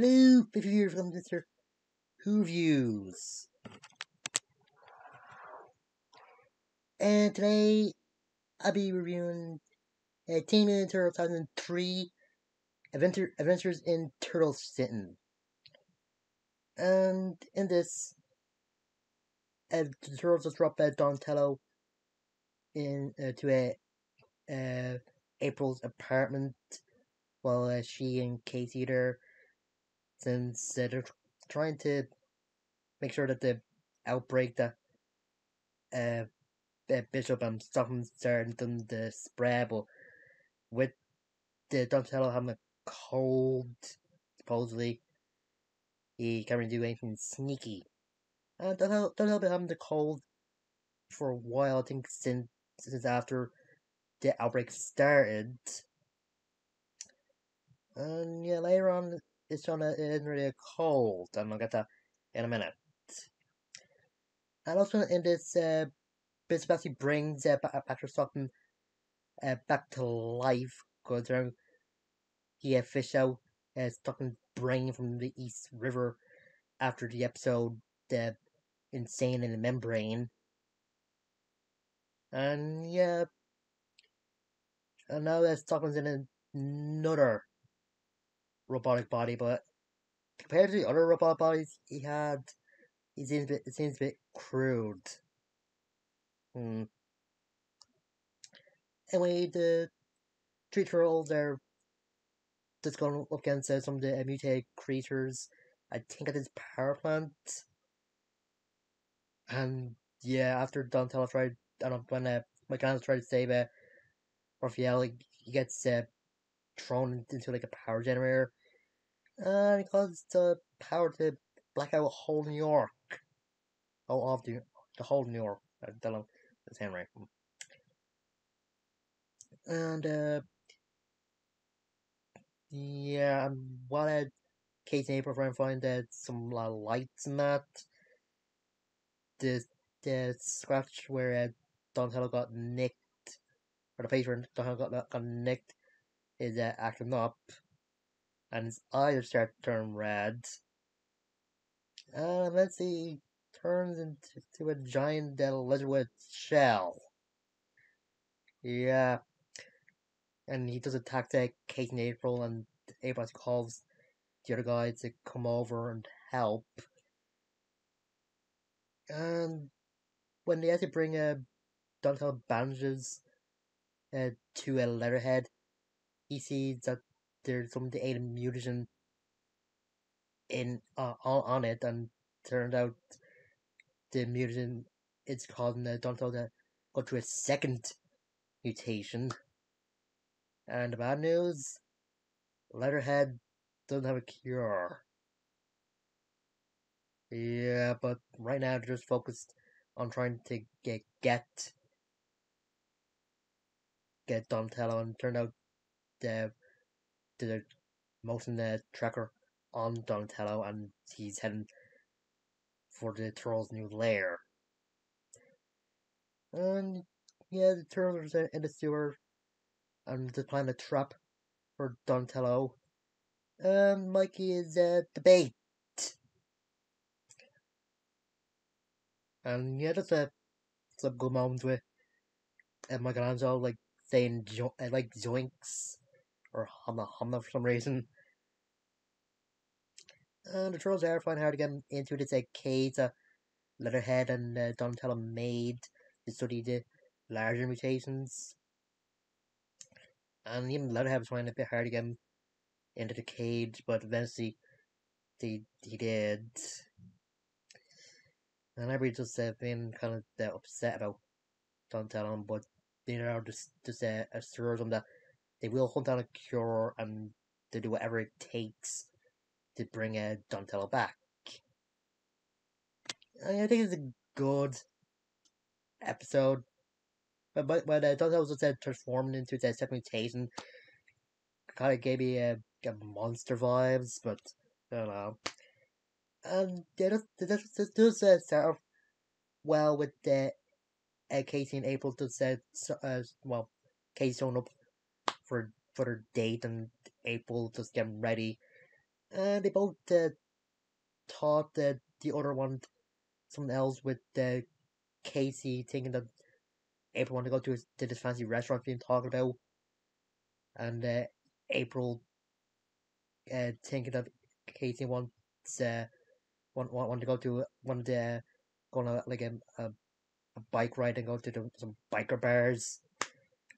Hello, baby here from Mr.Who Views. And today I'll be reviewing Teen Mutant Turtles 2003 Adventures in Turtle City. And in this, the Turtles just drop Donatello to April's apartment while she and Casey are there, since they're trying to make sure that the outbreak that uh, Bishop and Stockman starting to spread, but with the Donatello having a cold, supposedly, he can't really do anything sneaky. And Donatello been having the cold for a while, I think since after the outbreak started. And yeah, later on, it's isn't really a cold, and I'll get that in a minute. And also in this, Bishop actually brings Patrick Stockman back to life, because he had fished out Stockman's brain from the East River after the episode The Insane in the Membrane. And yeah, and now that Stockman's in another robotic body, but compared to the other robotic bodies he had, it seems a bit crude. Hmm. Anyway, the three turtles are just going up against some of the mutated creatures, I think, at this power plant. And yeah, after Donatello tried, I don't know, when Michelangelo tried to save Raphael, he gets thrown into like a power generator, and it causes the power to black out whole New York. Oh, off the whole New York. I don't know the same right. And yeah, while Kate and April try and find some lights and that, the scratch where Donatello got nicked, or the page where Donatello got nicked, is acting up, and his eyes start to turn red. And let's see, turns into a giant lizard with shell. Yeah, and he does attack Kate and April, and April calls the other guy to come over and help. And when they have to bring Donatello bandages to a letterhead, he sees that there's some of the alien mutation on it, and turned out the mutation is causing Donatello to go through a second mutation. And the bad news, Letterhead doesn't have a cure. Yeah, but right now they're just focused on trying to get Donatello, and turned out the the motion tracker on Donatello, and he's heading for the Troll's new lair. And yeah, the Turtles are in the sewer, and they're planning a trap for Donatello. Mikey is the bait. And yeah, that's some good moments with Michelangelo, like saying like zoinks or humna humna for some reason. And the Turtles are finding how to get into this cage Leatherhead and Donatello made to study the larger mutations. And even Leatherhead was finding it a bit hard to get him into the cage, but eventually he did. And everybody just been kind of upset about Donatello, but they are just assures them that they will hunt down a cure, and to do whatever it takes to bring Donatello back. I think it's a good episode. But Donatello was just transformed into the second mutation, kind of gave me monster vibes, but I don't know. And this does start off well with the Casey and April just well, Casey showing up for their date, and April just getting ready, and they both taught the other one someone else with Casey thinking that April wanted to go to this fancy restaurant being talked about, and April thinking that Casey wants want to go to one of the go on like a bike ride and go to some biker bars,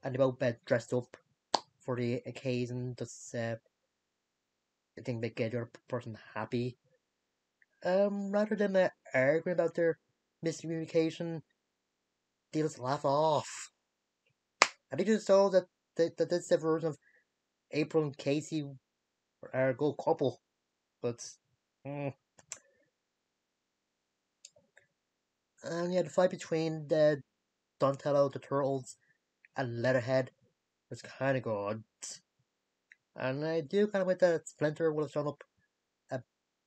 and they both dressed up for the occasion. Just I think make the other person happy. Rather than arguing about their miscommunication, they just laugh off. I think it's so that this the version of April and Casey are a good couple, but mm. And yeah, the fight between the Donatello, the Turtles, and Leatherhead was kind of good. And I do kind of wish that Splinter would have shown up uh,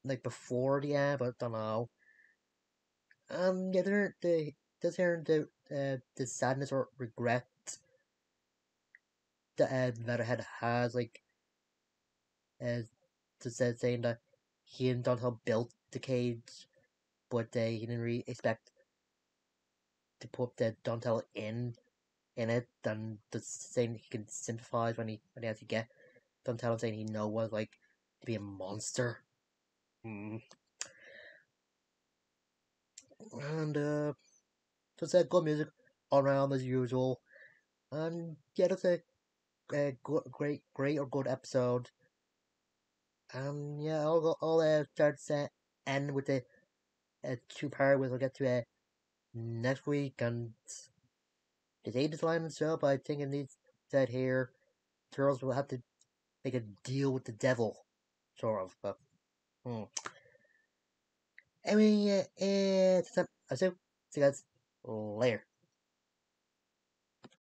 like before the end, but I don't know. Yeah, just hearing the sadness or regret that Leatherhead has, like, just saying that he and Donatello built the cage, but he didn't really expect to put the Donatello in it, and just saying he can sympathize when he has to get Donatello, saying he know what like to be a monster. Mm. And just good music all around as usual. And yeah, that's a great or good episode. Yeah, I'll start to end with the two part which we'll get to next week. And the age line and stuff, I think it needs that here. Turtles will have to make a deal with the devil, sort of. But hmm. Anyway, I see you guys later.